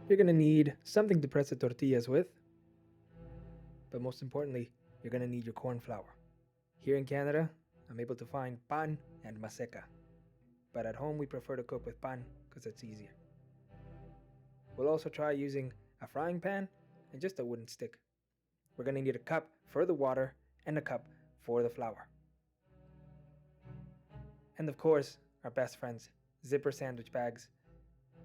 You're going to need something to press the tortillas with, but most importantly, you're going to need your corn flour. Here in Canada, I'm able to find pan and maseka, but at home we prefer to cook with pan because it's easier. We'll also try using a frying pan and just a wooden stick. We're going to need a cup for the water and a cup for the flour. And of course, our best friends, zipper sandwich bags.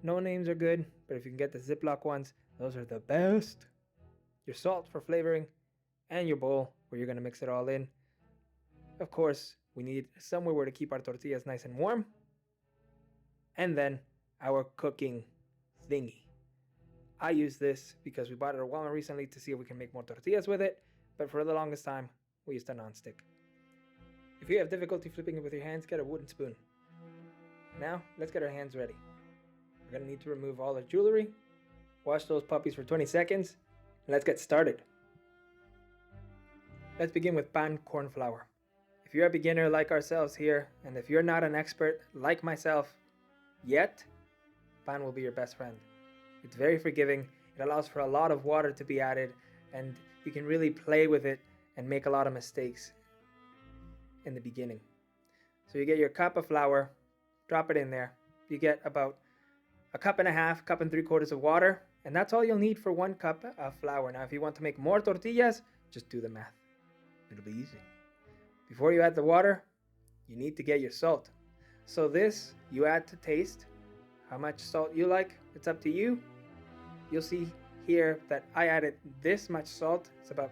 No names are good, but if you can get the Ziploc ones, those are the best. Your salt for flavoring, and your bowl where you're going to mix it all in. Of course, we need somewhere where to keep our tortillas nice and warm. And then our cooking thingy. I use this because we bought it at Walmart recently to see if we can make more tortillas with it, but for the longest time, we used a non-stick. If you have difficulty flipping it with your hands, get a wooden spoon. Now, let's get our hands ready. We're going to need to remove all our jewelry, wash those puppies for 20 seconds, and let's get started. Let's begin with pan corn flour. If you're a beginner like ourselves here, and if you're not an expert like myself yet, pan will be your best friend. It's very forgiving, it allows for a lot of water to be added, and you can really play with it and make a lot of mistakes in the beginning. So you get your cup of flour, drop it in there. You get about a cup and a half, cup and 3/4 of water, and that's all you'll need for 1 cup of flour. Now if you want to make more tortillas, just do the math. It'll be easy. Before you add the water, you need to get your salt. So this you add to taste. How much salt you like, it's up to you. You'll see here that I added this much salt. It's about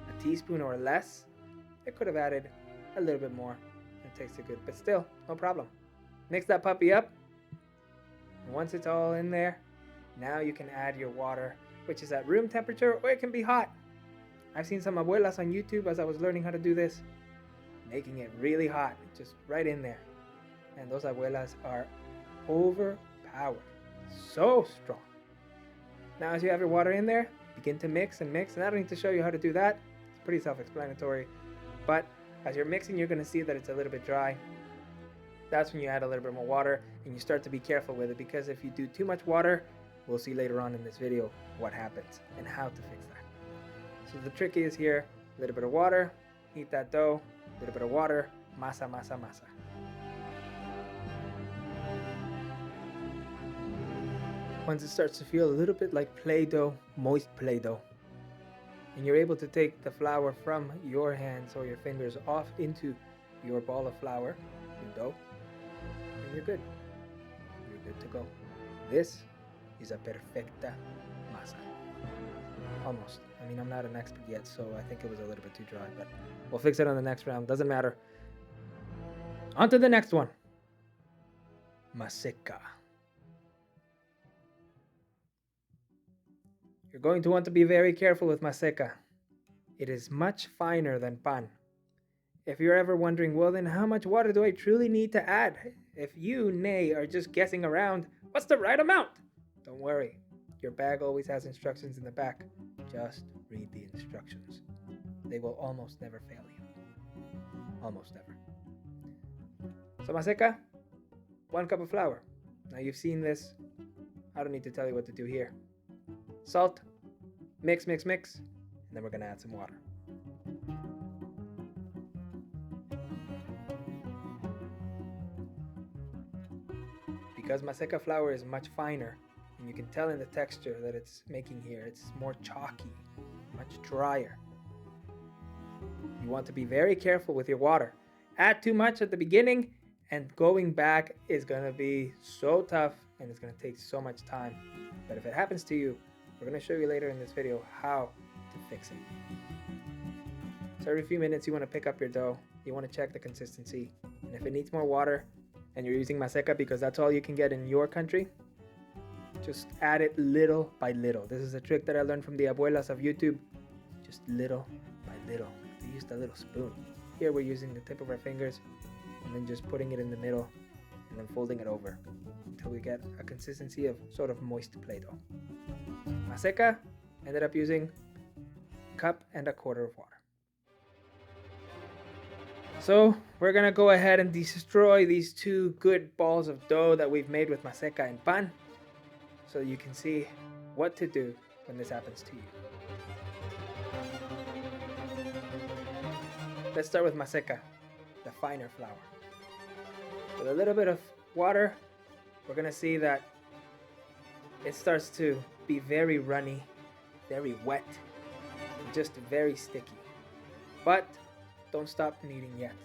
a teaspoon or less. I could have added a little bit more. It tasted good, but still, no problem. Mix that puppy up. And once it's all in there, now you can add your water, which is at room temperature or it can be hot. I've seen some abuelas on YouTube as I was learning how to do this, making it really hot, just right in there. And those abuelas are overpowered, so strong. Now as you have your water in there, begin to mix and mix, and I don't need to show you how to do that. It's pretty self-explanatory, but as you're mixing, you're going to see that it's a little bit dry. That's when you add a little bit more water, and you start to be careful with it, because if you do too much water, we'll see later on in this video what happens and how to fix that. So the trick is here, a little bit of water, heat that dough, a little bit of water, masa, masa, masa. Once it starts to feel a little bit like Play-Doh, moist Play-Doh, and you're able to take the flour from your hands or your fingers off into your ball of flour, your dough, and you're good. You're good to go. This is a perfecta masa. Almost. I mean, I'm not an expert yet, so I think it was a little bit too dry, but we'll fix it on the next round. Doesn't matter. On to the next one. Maseka. You're going to want to be very careful with maseka. It is much finer than pan. If you're ever wondering, well then how much water do I truly need to add? If you, NAEY, are just guessing around, what's the right amount? Don't worry. Your bag always has instructions in the back. Just read the instructions. They will almost never fail you. Almost never. So maseka, 1 cup of flour. Now you've seen this. I don't need to tell you what to do here. Salt, mix, mix, mix, and then we're gonna add some water. Because maseka flour is much finer, and you can tell in the texture that it's making here, it's more chalky, much drier. You want to be very careful with your water. Add too much at the beginning, and going back is gonna be so tough, and it's gonna take so much time. But if it happens to you, we're going to show you later in this video how to fix it. So every few minutes you want to pick up your dough, you want to check the consistency, and if it needs more water and you're using maseka because that's all you can get in your country, just add it little by little. This is a trick that I learned from the abuelas of YouTube. Just little by little. They used a little spoon. Here we're using the tip of our fingers and then just putting it in the middle and then folding it over until we get a consistency of sort of moist Play-Doh. Maseka ended up using a cup and 1/4 of water. So we're gonna go ahead and destroy these 2 good balls of dough that we've made with maseka and pan, so you can see what to do when this happens to you. Let's start with maseka, the finer flour. With a little bit of water, we're gonna see that it starts to be very runny, very wet, and just very sticky. But don't stop kneading yet.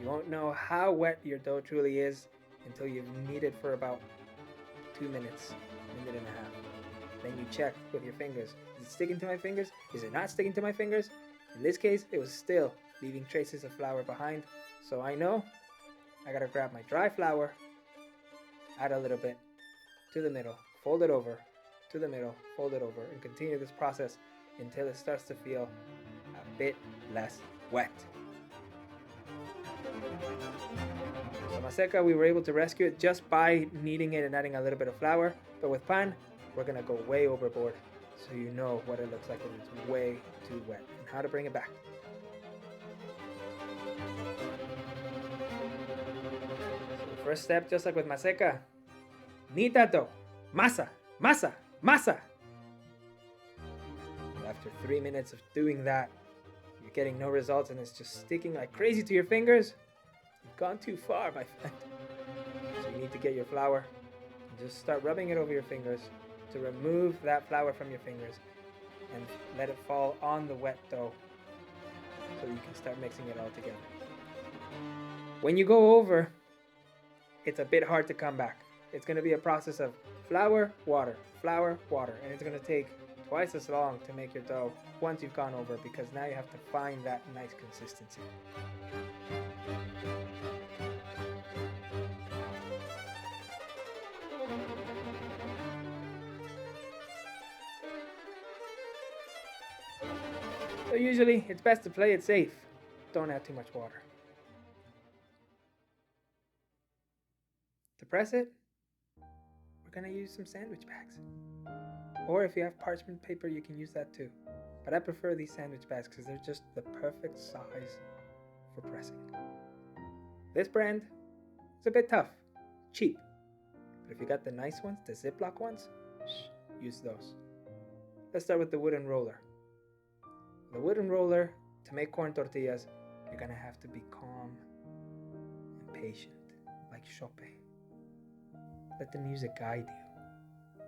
You won't know how wet your dough truly is until you've kneaded for about 2 minutes, a minute and a half. Then you check with your fingers. Is it sticking to my fingers? Is it not sticking to my fingers? In this case, it was still leaving traces of flour behind. So I know I gotta grab my dry flour, add a little bit to the middle, fold it over, to the middle, fold it over, and continue this process until it starts to feel a bit less wet. So maseka, we were able to rescue it just by kneading it and adding a little bit of flour, but with pan, we're gonna go way overboard so you know what it looks like when it's way too wet and how to bring it back. So the first step, just like with maseka, knead that dough. Masa, masa, masa. After 3 minutes of doing that, you're getting no results and it's just sticking like crazy to your fingers. You've gone too far, my friend. So you need to get your flour and just start rubbing it over your fingers to remove that flour from your fingers and let it fall on the wet dough so you can start mixing it all together. When you go over, it's a bit hard to come back. It's going to be a process of flour, water, and it's going to take twice as long to make your dough once you've gone over, because now you have to find that nice consistency. So usually it's best to play it safe. Don't add too much water. To press it, we're gonna use some sandwich bags. Or if you have parchment paper, you can use that too. But I prefer these sandwich bags because they're just the perfect size for pressing. This brand is a bit tough, cheap. But if you got the nice ones, the Ziploc ones, use those. Let's start with the wooden roller. The wooden roller, to make corn tortillas, you're gonna have to be calm and patient, like Chopin. Let the music guide you.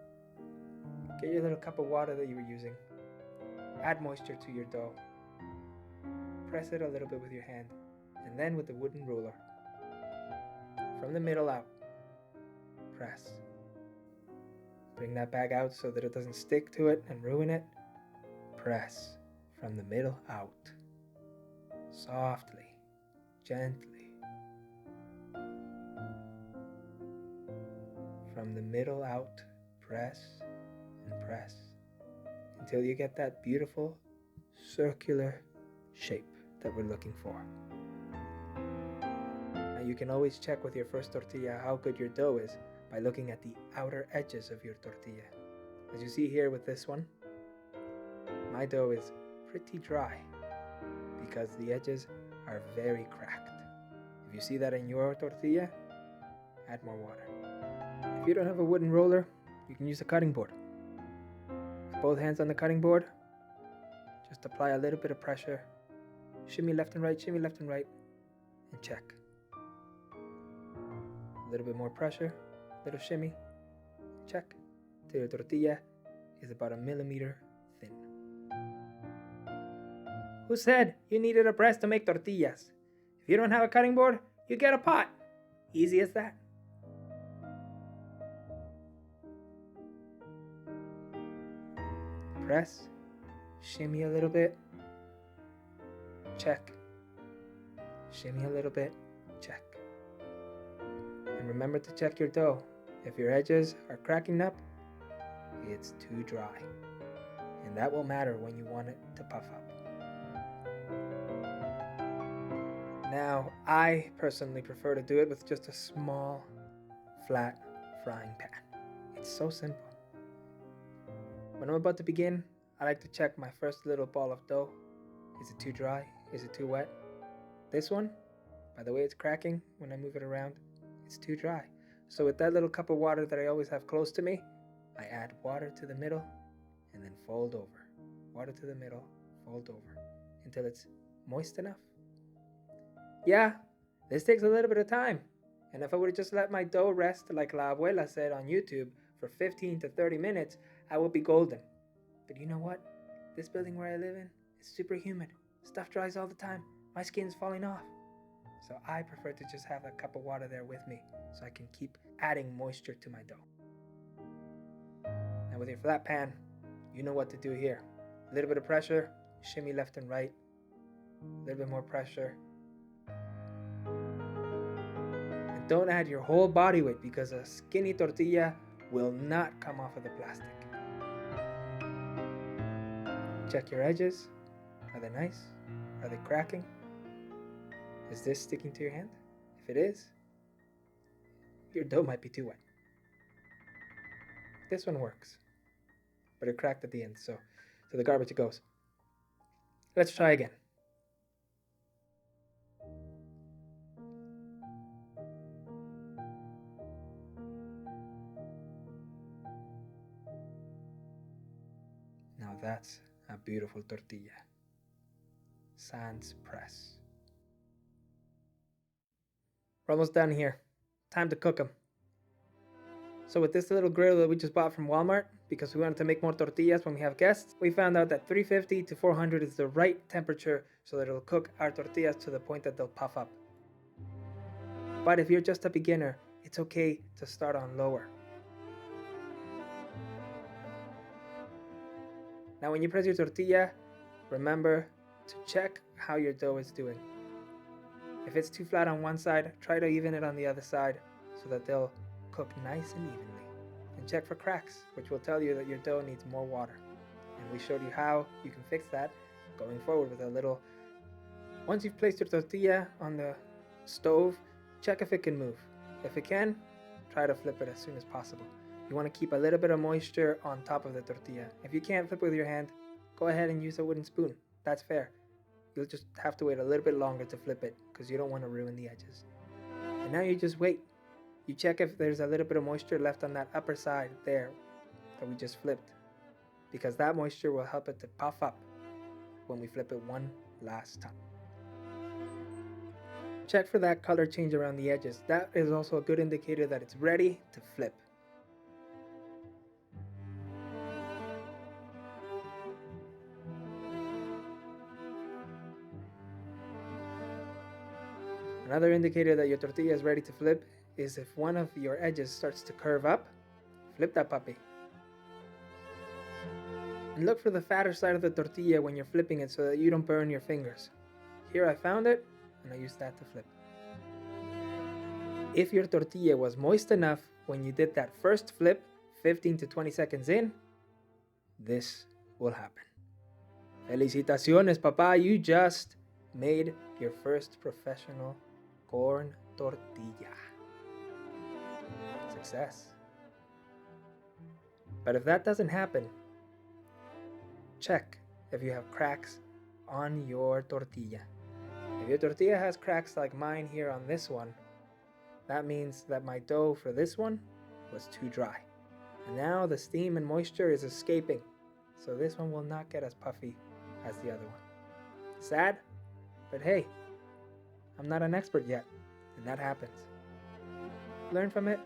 Get your little cup of water that you were using. Add moisture to your dough. Press it a little bit with your hand, and then with the wooden roller, from the middle out, press. Bring that bag out so that it doesn't stick to it and ruin it. Press from the middle out, softly, gently. From the middle out, press and press until you get that beautiful circular shape that we're looking for. Now you can always check with your first tortilla how good your dough is by looking at the outer edges of your tortilla. As you see here with this one, my dough is pretty dry because the edges are very cracked. If you see that in your tortilla, add more water. If you don't have a wooden roller, you can use a cutting board. With both hands on the cutting board, just apply a little bit of pressure. Shimmy left and right, and check. A little bit more pressure, little shimmy, check, till your tortilla is about 1 millimeter thin. Who said you needed a press to make tortillas? If you don't have a cutting board, you get a pot. Easy as that. Press, shimmy a little bit, check. Shimmy a little bit, check. And remember to check your dough. If your edges are cracking up, it's too dry. And that will matter when you want it to puff up. Now, I personally prefer to do it with just a small, flat frying pan. It's so simple. When I'm about to begin, I like to check my first little ball of dough. Is it too dry? Is it too wet? This one, by the way it's cracking when I move it around, it's too dry. So with that little cup of water that I always have close to me, I add water to the middle and then fold over. Water to the middle, fold over until it's moist enough. Yeah, this takes a little bit of time. And if I would have just let my dough rest like La Abuela said on YouTube for 15 to 30 minutes, I would be golden. But you know what? This building where I live in is super humid. Stuff dries all the time. My skin's falling off. So I prefer to just have a cup of water there with me so I can keep adding moisture to my dough. Now with your flat pan, you know what to do here. A little bit of pressure, shimmy left and right. A little bit more pressure. And don't add your whole body weight because a skinny tortilla will not come off of the plastic. Check your edges. Are they nice? Are they cracking? Is this sticking to your hand? If it is, your dough might be too wet. This one works, but it cracked at the end, so to the garbage it goes. Let's try again. Now that's a beautiful tortilla. Sans press. We're almost done here. Time to cook them. So with this little grill that we just bought from Walmart, because we wanted to make more tortillas when we have guests, we found out that 350 to 400 is the right temperature so that it'll cook our tortillas to the point that they'll puff up. But if you're just a beginner, it's okay to start on lower. Now when you press your tortilla, remember to check how your dough is doing. If it's too flat on one side, try to even it on the other side so that they'll cook nice and evenly. And check for cracks, which will tell you that your dough needs more water. And we showed you how you can fix that going forward with a little... Once you've placed your tortilla on the stove, check if it can move. If it can, try to flip it as soon as possible. You want to keep a little bit of moisture on top of the tortilla. If you can't flip with your hand, go ahead and use a wooden spoon. That's fair. You'll just have to wait a little bit longer to flip it because you don't want to ruin the edges. And now you just wait. You check if there's a little bit of moisture left on that upper side there that we just flipped, because that moisture will help it to puff up when we flip it one last time. Check for that color change around the edges. That is also a good indicator that it's ready to flip. Another indicator that your tortilla is ready to flip is if one of your edges starts to curve up, flip that puppy. And look for the fatter side of the tortilla when you're flipping it so that you don't burn your fingers. Here I found it, and I used that to flip. If your tortilla was moist enough when you did that first flip, 15 to 20 seconds in, this will happen. Felicitaciones, papa, you just made your first professional corn tortilla. Success. But if that doesn't happen, check if you have cracks on your tortilla. If your tortilla has cracks like mine here on this one, that means that my dough for this one was too dry. And now the steam and moisture is escaping, so this one will not get as puffy as the other one. Sad? But hey, I'm not an expert yet, and that happens. Learn from it,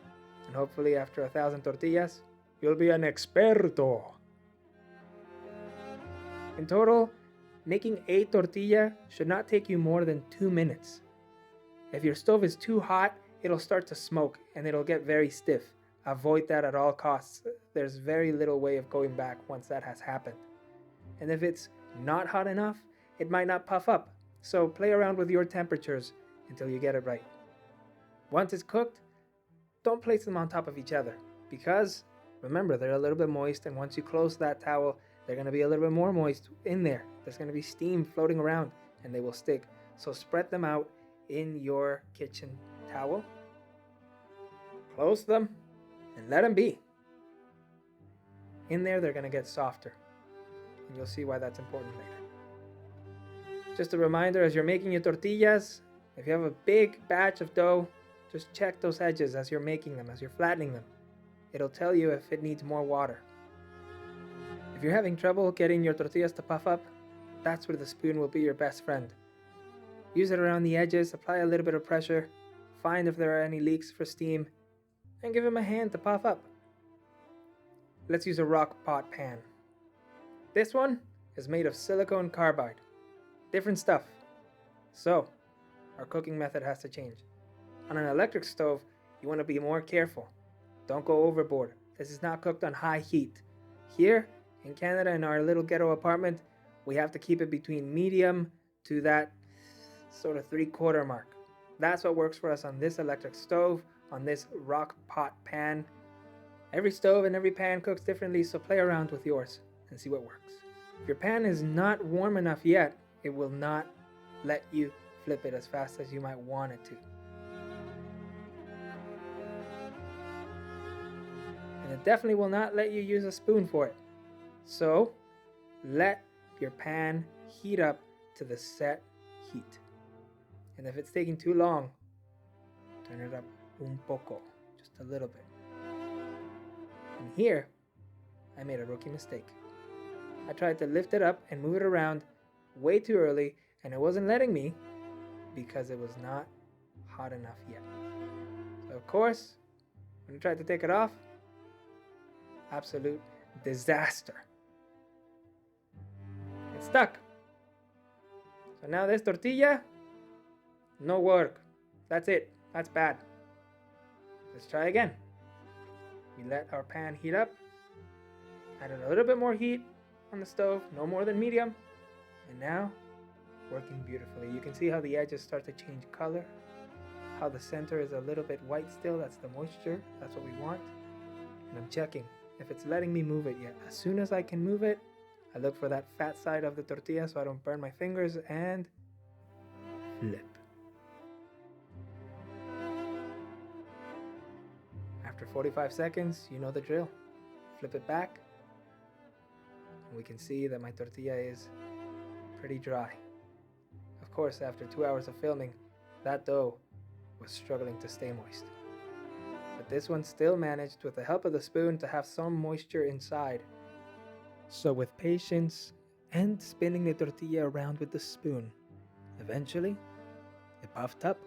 and hopefully after 1,000 tortillas, you'll be an experto. In total, making a tortilla should not take you more than 2 minutes. If your stove is too hot, it'll start to smoke and it'll get very stiff. Avoid that at all costs. There's very little way of going back once that has happened. And if it's not hot enough, it might not puff up. So play around with your temperatures until you get it right. Once it's cooked, don't place them on top of each other because remember, they're a little bit moist, and once you close that towel, they're going to be a little bit more moist in there. There's going to be steam floating around and they will stick. So spread them out in your kitchen towel. Close them and let them be. In there, they're going to get softer. And you'll see why that's important later. Just a reminder, as you're making your tortillas, if you have a big batch of dough, just check those edges as you're making them, as you're flattening them. It'll tell you if it needs more water. If you're having trouble getting your tortillas to puff up, that's where the spoon will be your best friend. Use it around the edges, apply a little bit of pressure, find if there are any leaks for steam, and give them a hand to puff up. Let's use a rock pot pan. This one is made of silicone carbide. Different stuff. So, our cooking method has to change. On an electric stove, you want to be more careful. Don't go overboard. This is not cooked on high heat. Here, in Canada, in our little ghetto apartment, we have to keep it between medium to that sort of 3/4 mark. That's what works for us on this electric stove, on this rock pot pan. Every stove and every pan cooks differently, so play around with yours and see what works. If your pan is not warm enough yet, it will not let you flip it as fast as you might want it to. And it definitely will not let you use a spoon for it. So, let your pan heat up to the set heat. And if it's taking too long, turn it up un poco, just a little bit. And here, I made a rookie mistake. I tried to lift it up and move it around way too early, and it wasn't letting me because it was not hot enough yet. So of course, when I tried to take it off, absolute disaster. It's stuck. So now this tortilla, no work. That's it. That's bad. Let's try again. We let our pan heat up, added a little bit more heat on the stove, no more than medium, and now working beautifully. You can see how the edges start to change color, how the center is a little bit white still. That's the moisture. That's what we want. And I'm checking if it's letting me move it yet. As soon as I can move it, I look for that fat side of the tortilla so I don't burn my fingers, and flip. After 45 seconds, you know the drill. Flip it back, and we can see that my tortilla is pretty dry. Of course, after 2 hours of filming, that dough was struggling to stay moist. But this one still managed, with the help of the spoon, to have some moisture inside. So with patience and spinning the tortilla around with the spoon, eventually, it puffed up.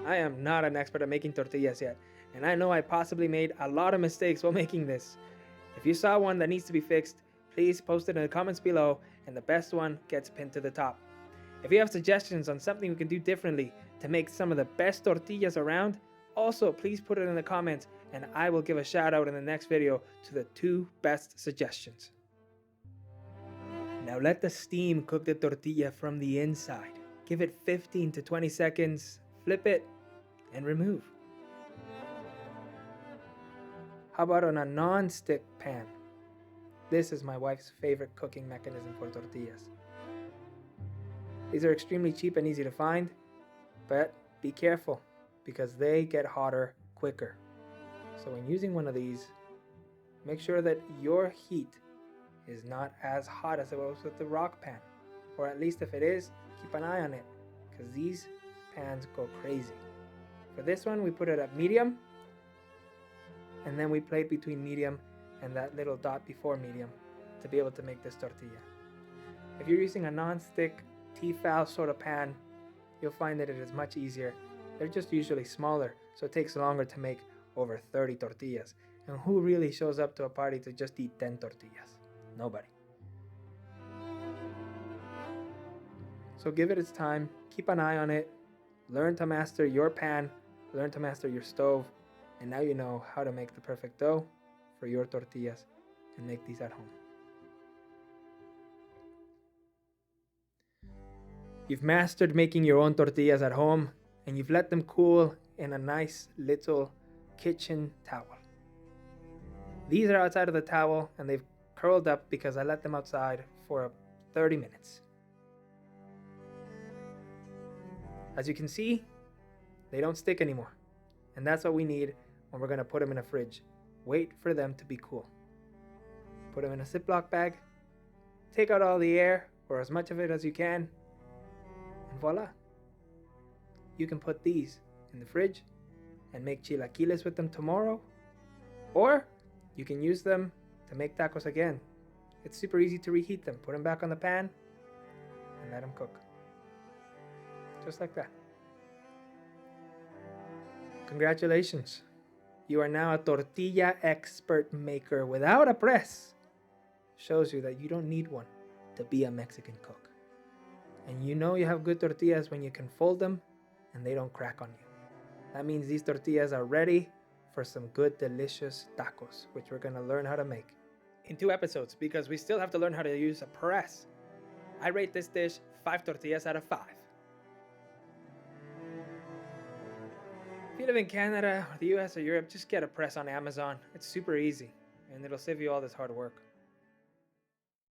I am not an expert at making tortillas yet, and I know I possibly made a lot of mistakes while making this. If you saw one that needs to be fixed, please post it in the comments below, and the best one gets pinned to the top. If you have suggestions on something we can do differently to make some of the best tortillas around, also please put it in the comments, and I will give a shout out in the next video to the 2 best suggestions. Now let the steam cook the tortilla from the inside. Give it 15 to 20 seconds, flip it, and remove. How about on a non-stick pan? This is my wife's favorite cooking mechanism for tortillas. These are extremely cheap and easy to find, but be careful because they get hotter quicker. So when using one of these, make sure that your heat is not as hot as it was with the rock pan. Or at least if it is, keep an eye on it, because these pans go crazy. For this one, we put it at medium, and then we plate between medium and that little dot before medium to be able to make this tortilla. If you're using a non-stick Tefal sort of pan, you'll find that it is much easier. They're just usually smaller, so it takes longer to make over 30 tortillas. And who really shows up to a party to just eat 10 tortillas? Nobody. So give it its time, keep an eye on it, learn to master your pan, learn to master your stove, and now you know how to make the perfect dough for your tortillas and make these at home. You've mastered making your own tortillas at home, and you've let them cool in a nice little kitchen towel. These are outside of the towel, and they've curled up because I let them outside for 30 minutes. As you can see, they don't stick anymore, and that's what we need when we're going to put them in a fridge. Wait for them to be cool. Put them in a Ziploc bag, take out all the air, or as much of it as you can, and voila. You can put these in the fridge and make chilaquiles with them tomorrow Or you can use them to make tacos again. It's super easy to reheat them. Put them back on the pan and let them cook. Just like that. Congratulations. You are now a tortilla expert maker without a press. Shows you that you don't need one to be a Mexican cook. And you know you have good tortillas when you can fold them and they don't crack on you. That means these tortillas are ready for some good, delicious tacos, which we're going to learn how to make in 2 episodes because we still have to learn how to use a press. I rate this dish 5 tortillas out of 5. If you live in Canada, or the US, or Europe, just get a press on Amazon. It's super easy and it'll save you all this hard work.